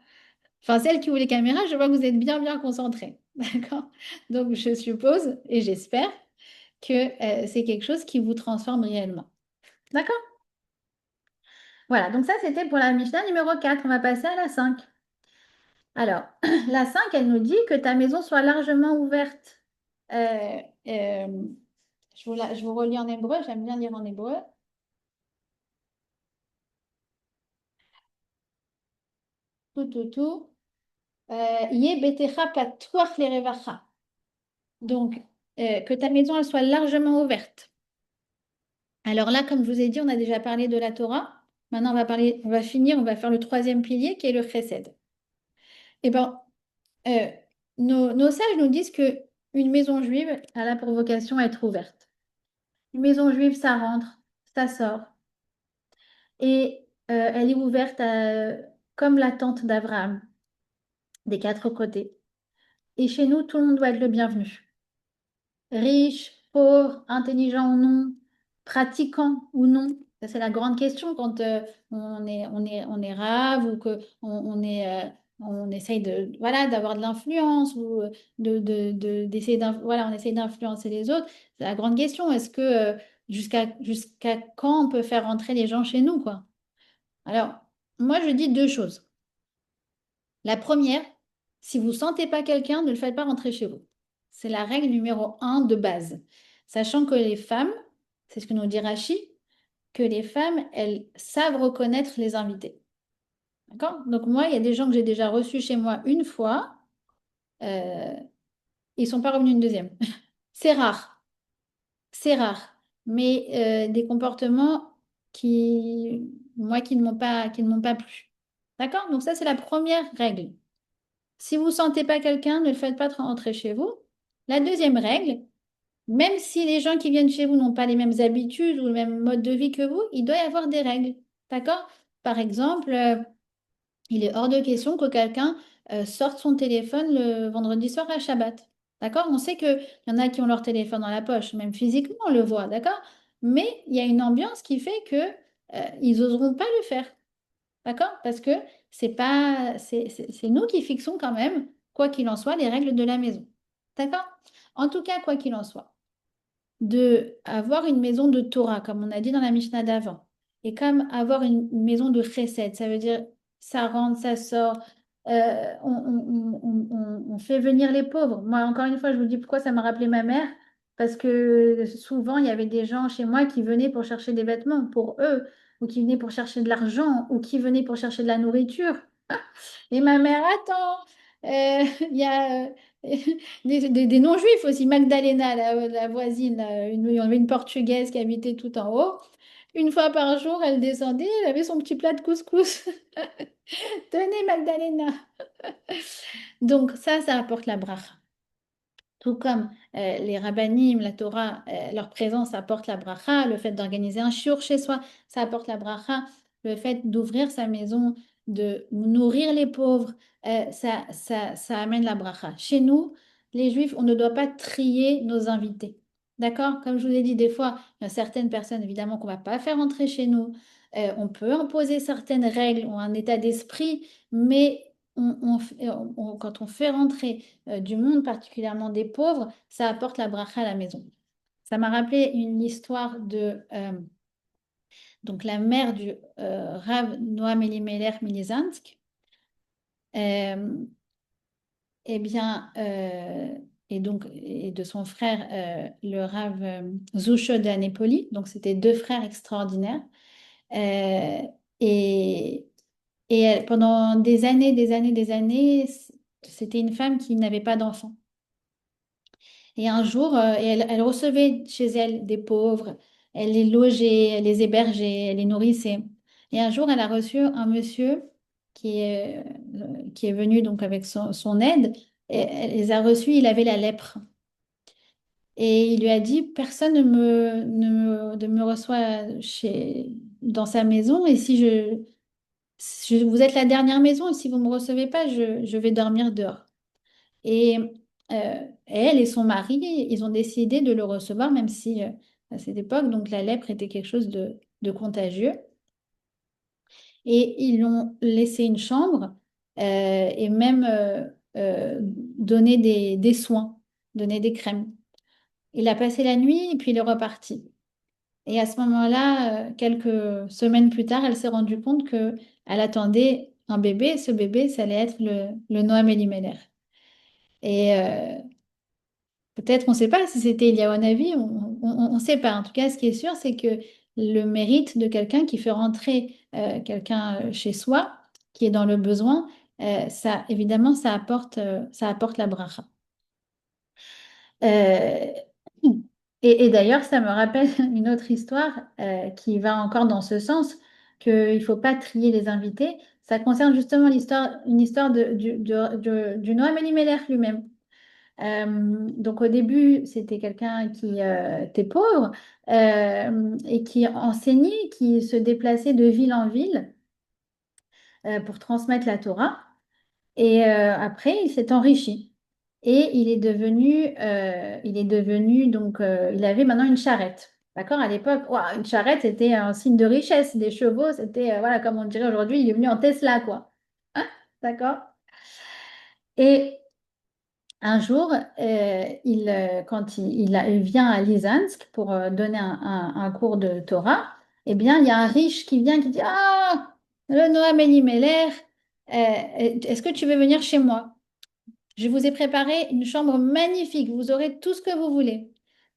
Enfin, celle qui ouvre les caméras, je vois que vous êtes bien, bien concentrés. D'accord? Donc, je suppose et j'espère que c'est quelque chose qui vous transforme réellement. D'accord? Voilà, donc ça, c'était pour la Mishnah numéro 4. On va passer à la 5. Alors, la 5, elle nous dit que ta maison soit largement ouverte. Euh, euh, je vous relis en hébreu, j'aime bien lire en hébreu. Tout. Yé betecha patuach lerevacha. Donc, que ta maison elle soit largement ouverte. Alors là, comme je vous ai dit, on a déjà parlé de la Torah. Maintenant, on va finir, on va faire le troisième pilier qui est le chesed. Eh ben, euh, nos sages nous disent que une maison juive a la pour vocation à être ouverte. Une maison juive, ça rentre, ça sort. Et elle est ouverte comme la tente d'Abraham, des quatre côtés. Et chez nous, tout le monde doit être le bienvenu. Riche, pauvre, intelligent ou non, pratiquant ou non. Ça, c'est la grande question quand on est rave ou que on essaye voilà, d'avoir de l'influence ou d'essayer voilà, on essaye d'influencer les autres. C'est la grande question. Est-ce que jusqu'à quand on peut faire rentrer les gens chez nous, quoi? Alors, moi, je dis deux choses. La première, si vous ne sentez pas quelqu'un, ne le faites pas rentrer chez vous. C'est la règle numéro un de base. Sachant que les femmes, c'est ce que nous dit Rachid, que les femmes, elles savent reconnaître les invités. D'accord? Donc moi, il y a des gens que j'ai déjà reçus chez moi une fois, euh, ils ne sont pas revenus une deuxième. C'est rare, c'est rare. Mais des comportements moi, qui ne m'ont pas plu. D'accord? Donc ça, c'est la première règle. Si vous ne sentez pas quelqu'un, ne le faites pas rentrer chez vous. La deuxième règle, même si les gens qui viennent chez vous n'ont pas les mêmes habitudes ou le même mode de vie que vous, il doit y avoir des règles. D'accord? Par exemple, il est hors de question que quelqu'un sorte son téléphone le vendredi soir à Shabbat. D'accord? On sait qu'il y en a qui ont leur téléphone dans la poche, même physiquement, on le voit. D'accord? Mais il y a une ambiance qui fait que ils n'oseront pas le faire. D'accord? Parce que c'est nous qui fixons quand même, quoi qu'il en soit, les règles de la maison. D'accord? En tout cas, quoi qu'il en soit, de avoir une maison de Torah, comme on a dit dans la Mishnah d'avant, et comme avoir une maison de chesed, ça veut dire ça rentre, ça sort, on fait venir les pauvres. Moi, encore une fois, je vous dis pourquoi ça m'a rappelé ma mère, parce que souvent, il y avait des gens chez moi qui venaient pour chercher des vêtements pour eux, ou qui venaient pour chercher de l'argent, ou qui venaient pour chercher de la nourriture. Et ma mère, attends, il y a des non-juifs aussi. Magdalena, la voisine, là, il y avait une Portugaise qui habitait tout en haut. Une fois par jour, elle descendait, elle avait son petit plat de couscous. Tenez, Magdalena. Donc ça apporte la bracha. Tout comme les rabbinim, la Torah, leur présence apporte la bracha, le fait d'organiser un shiur chez soi, ça apporte la bracha, le fait d'ouvrir sa maison, de nourrir les pauvres, ça amène la bracha. Chez nous, les Juifs, on ne doit pas trier nos invités. D'accord? Comme je vous ai dit, des fois, il y a certaines personnes, évidemment, qu'on ne va pas faire entrer chez nous. On peut imposer certaines règles ou un état d'esprit, mais quand on fait rentrer du monde, particulièrement des pauvres, ça apporte la bracha à la maison. Ça m'a rappelé une histoire de donc la mère du Rav Noam Elimelech Milizansk. Euh, eh bien, et de son frère, le Rav Zusho de Anépoli. Donc, c'était deux frères extraordinaires. Euh, et pendant des années, c'était une femme qui n'avait pas d'enfant. Et un jour, elle recevait chez elle des pauvres, elle les logeait, elle les hébergeait, elle les nourrissait. Et un jour, elle a reçu un monsieur qui est venu donc avec son aide. Et elle les a reçus, il avait la lèpre. Et il lui a dit, personne ne me reçoit dans sa maison. Et vous êtes la dernière maison, et si vous ne me recevez pas, je vais dormir dehors. Et elle et son mari, ils ont décidé de le recevoir, même si à cette époque, donc la lèpre était quelque chose de contagieux. Et ils lui ont laissé une chambre et même donné des soins, donné des crèmes. Il a passé la nuit et puis il est reparti. Et à ce moment-là, quelques semaines plus tard, elle s'est rendue compte que elle attendait un bébé. Ce bébé, ça allait être le Noam Elimelech. Et peut-être, on ne sait pas si c'était Eliyahu Hanavi, on ne sait pas. En tout cas, ce qui est sûr, c'est que le mérite de quelqu'un qui fait rentrer quelqu'un chez soi, qui est dans le besoin, ça, évidemment, ça apporte la bracha. Euh, et d'ailleurs, ça me rappelle une autre histoire qui va encore dans ce sens, qu'il ne faut pas trier les invités. Ça concerne justement une histoire du Noam Elimelech lui-même. Donc au début, c'était quelqu'un qui était pauvre et qui enseignait, qui se déplaçait de ville en ville pour transmettre la Torah. Et après, il s'est enrichi. Et il est devenu donc, il avait maintenant une charrette. D'accord? À l'époque, ouah, une charrette, c'était un signe de richesse. Des chevaux, c'était, voilà, comme on dirait aujourd'hui, il est venu en Tesla, quoi. Hein. D'accord? Et un jour, quand il vient à Lysansk pour donner un cours de Torah, eh bien, il y a un riche qui vient qui dit, ah, le Noam Elimelech, est-ce que tu veux venir chez moi? Je vous ai préparé une chambre magnifique, vous aurez tout ce que vous voulez.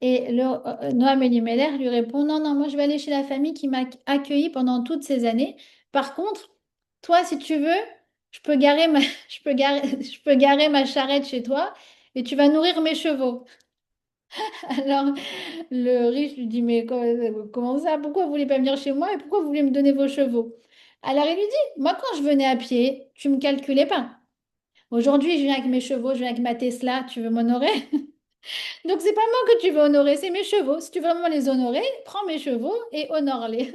Et Noam Elimelech lui répond, non, non, moi je vais aller chez la famille qui m'a accueilli pendant toutes ces années. Par contre, toi, si tu veux, je peux garer ma charrette chez toi et tu vas nourrir mes chevaux. Alors, le riche lui dit, mais comment ça? Pourquoi vous voulez pas venir chez moi et pourquoi vous voulez me donner vos chevaux? Alors, il lui dit, moi, quand je venais à pied, tu me calculais pas. Aujourd'hui, je viens avec mes chevaux, je viens avec ma Tesla, tu veux m'honorer? Donc, c'est pas moi que tu veux honorer, c'est mes chevaux. Si tu veux vraiment les honorer, prends mes chevaux et honore-les.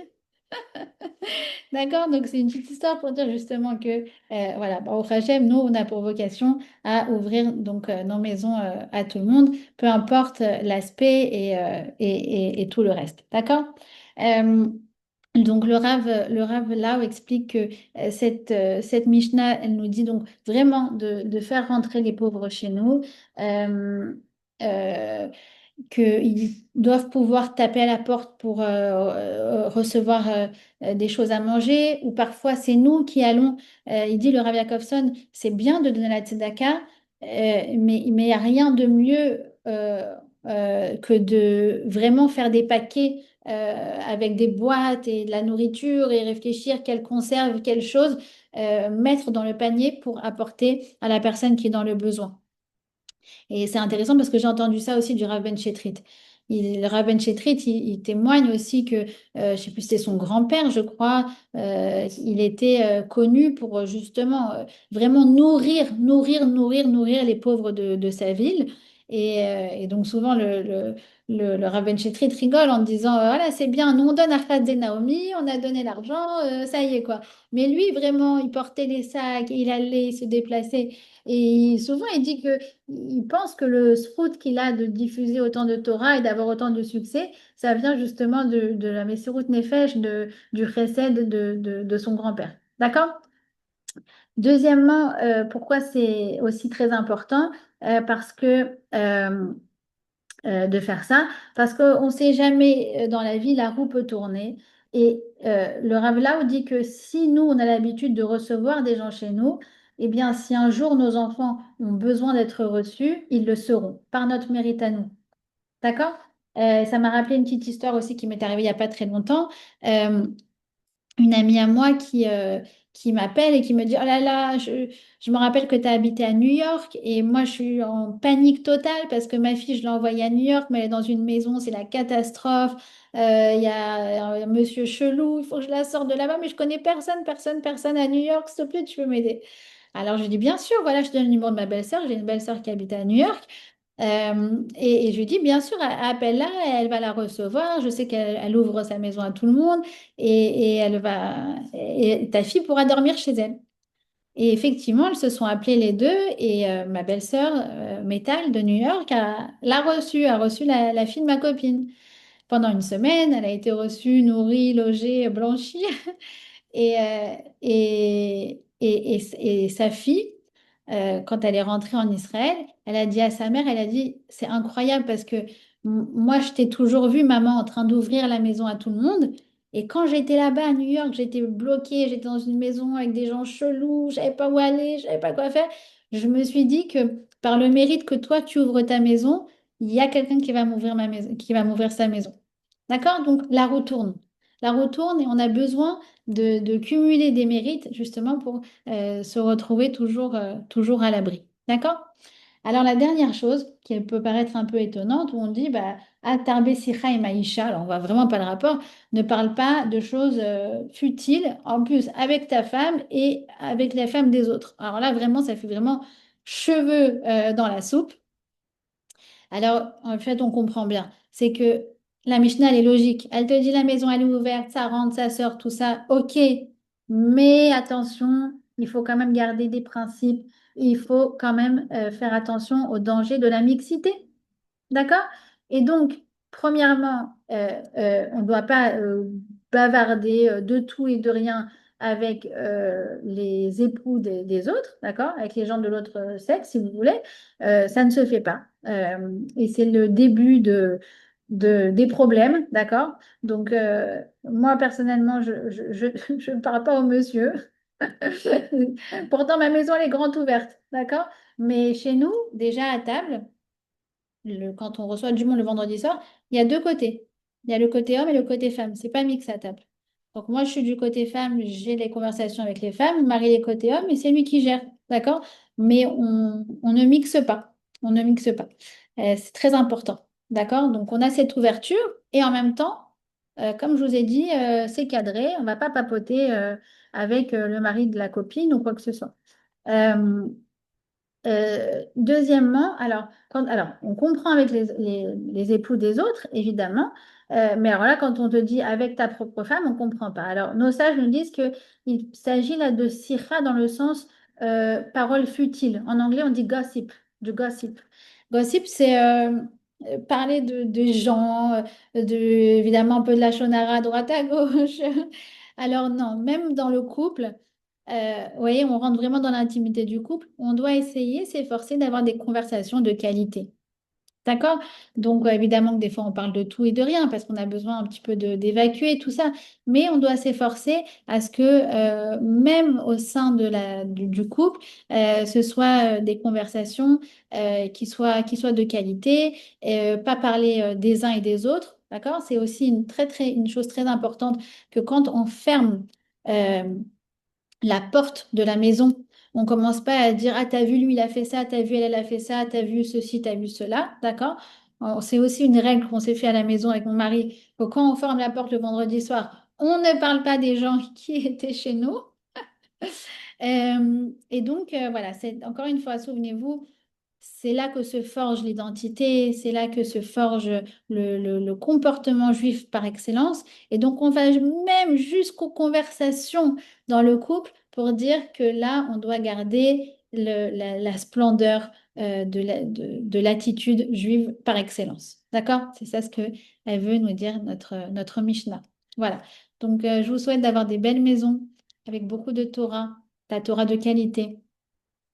D'accord? Donc, c'est une petite histoire pour dire justement que, voilà, au Hachem, nous, on a pour vocation à ouvrir donc nos maisons à tout le monde, peu importe l'aspect et tout le reste. D'accord? Euh, donc, le Rav Lau explique que cette Mishnah, elle nous dit donc vraiment de faire rentrer les pauvres chez nous. Euh, euh, Qu'ils doivent pouvoir taper à la porte pour recevoir des choses à manger, ou parfois c'est nous qui allons, il dit le Rav Yakovson, c'est bien de donner la tzedaka, mais il n'y a rien de mieux que de vraiment faire des paquets avec des boîtes et de la nourriture et réfléchir quelle conserve, quelle chose mettre dans le panier pour apporter à la personne qui est dans le besoin. Et c'est intéressant parce que j'ai entendu ça aussi du Rav Ben Chetrit. Le Rav Ben Chetrit, il témoigne aussi que, je ne sais plus, c'était son grand-père, je crois, il était connu pour justement vraiment nourrir les pauvres de sa ville. Et donc souvent, le Rav Ben Chetrit rigole en disant, voilà, c'est bien, nous on donne à Khad et Naomi, on a donné l'argent, ça y est quoi. Mais lui, vraiment, il portait les sacs, il allait, il se déplaçait. Et souvent, il dit que il pense que le sprout qu'il a de diffuser autant de Torah et d'avoir autant de succès, ça vient justement de la Messirut Nefesh, du chesed de son grand-père. D'accord? Deuxièmement, pourquoi c'est aussi très important? Parce que de faire ça, parce qu'on ne sait jamais dans la vie, la roue peut tourner. Et le Rav Lau dit que si nous, on a l'habitude de recevoir des gens chez nous, eh bien, si un jour nos enfants ont besoin d'être reçus, ils le seront, par notre mérite à nous. D'accord? Ça m'a rappelé une petite histoire aussi qui m'est arrivée il n'y a pas très longtemps. Euh, une amie à moi qui m'appelle et qui me dit, oh là là, je me rappelle que tu as habité à New York et moi je suis en panique totale parce que ma fille, je l'ai envoyée à New York, mais elle est dans une maison, c'est la catastrophe. Il y a un monsieur chelou, il faut que je la sorte de là-bas, mais je connais personne à New York, s'il te plaît, tu peux m'aider. Alors je lui dis, bien sûr, voilà, je te donne le numéro de ma belle-sœur, j'ai une belle-sœur qui habite à New York. Et je lui dis, bien sûr, appelle-la, elle va la recevoir. Je sais qu'elle ouvre sa maison à tout le monde et et ta fille pourra dormir chez elle. Et effectivement, elles se sont appelées les deux et ma belle-sœur, Métal de New York, a reçu la fille de ma copine. Pendant une semaine, elle a été reçue, nourrie, logée, blanchie. Et, et sa fille, quand elle est rentrée en Israël, elle a dit à sa mère, elle a dit, c'est incroyable parce que moi, je t'ai toujours vue, maman, en train d'ouvrir la maison à tout le monde. Et quand j'étais là-bas à New York, j'étais bloquée, j'étais dans une maison avec des gens chelous, je savais pas où aller, je savais pas quoi faire. Je me suis dit que par le mérite que toi tu ouvres ta maison, il y a quelqu'un qui va m'ouvrir ma maison, qui va m'ouvrir sa maison. D'accord? Donc la roue tourne. La roue tourne et on a besoin de cumuler des mérites justement pour se retrouver toujours à l'abri. D'accord? Alors la dernière chose qui peut paraître un peu étonnante, où on dit bah, Atarbe Sicha et Maïcha, alors on voit vraiment pas le rapport, ne parle pas de choses futiles, en plus avec ta femme et avec les femmes des autres. Alors là vraiment, ça fait vraiment cheveux dans la soupe. Alors, en fait, on comprend bien. C'est que la Mishnah, elle est logique. Elle te dit la maison, elle est ouverte, ça rentre, ça sort, tout ça. OK. Mais attention, il faut quand même garder des principes. Il faut quand même faire attention au danger de la mixité. D'accord? Et donc, premièrement, on ne doit pas bavarder de tout et de rien avec les époux des autres, d'accord? Avec les gens de l'autre sexe, si vous voulez. Ça ne se fait pas. Et c'est le début des problèmes, d'accord? Donc, moi, personnellement, je ne parle pas au monsieur. Pourtant, ma maison, elle est grande ouverte, d'accord? Mais chez nous, déjà à table, quand on reçoit du monde le vendredi soir, il y a deux côtés. Il y a le côté homme et le côté femme. C'est pas mixé à table. Donc moi, je suis du côté femme, j'ai les conversations avec les femmes, Marie est côté homme et c'est lui qui gère. D'accord? Mais on ne mixe pas. On ne mixe pas. C'est très important. D'accord? Donc on a cette ouverture et en même temps, comme je vous ai dit, c'est cadré. On ne va pas papoter avec le mari de la copine ou quoi que ce soit. Euh, Deuxièmement, alors, on comprend avec les époux des autres, évidemment, mais alors là, quand on te dit avec ta propre femme, on ne comprend pas. Alors, nos sages nous disent qu'il s'agit là de sira dans le sens parole futile. En anglais, on dit gossip, du gossip. Gossip, c'est parler de gens, évidemment un peu de la shonara à droite à gauche. Alors non, même dans le couple. Vous voyez, on rentre vraiment dans l'intimité du couple. On doit essayer, s'efforcer d'avoir des conversations de qualité. D'accord? Donc, évidemment que des fois, on parle de tout et de rien parce qu'on a besoin un petit peu d'évacuer tout ça. Mais on doit s'efforcer à ce que, même au sein du couple, ce soit des conversations qui soient de qualité, pas parler des uns et des autres. D'accord? C'est aussi une chose très importante que quand on ferme. euh, la porte de la maison. On commence pas à dire, ah, t'as vu, lui, il a fait ça, t'as vu, elle a fait ça, t'as vu ceci, t'as vu cela, d'accord? C'est aussi une règle qu'on s'est fait à la maison avec mon mari, que quand on ferme la porte le vendredi soir, on ne parle pas des gens qui étaient chez nous. Et donc, voilà, c'est encore une fois, souvenez-vous, c'est là que se forge l'identité, c'est là que se forge le comportement juif par excellence. Et donc, on va même jusqu'aux conversations dans le couple pour dire que là, on doit garder la splendeur de l'attitude juive par excellence. D'accord? C'est ça ce que elle veut nous dire, notre Mishnah. Voilà. Donc, je vous souhaite d'avoir des belles maisons avec beaucoup de Torah, la Torah de qualité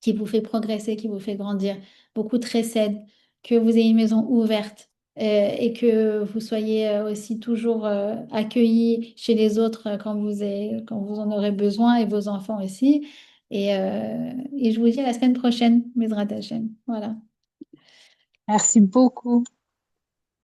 qui vous fait progresser, qui vous fait grandir, beaucoup de chesed, que vous ayez une maison ouverte et que vous soyez aussi toujours accueillis chez les autres quand vous en aurez besoin et vos enfants aussi. Et je vous dis à la semaine prochaine, Mesrat Hachem. Voilà. Merci beaucoup.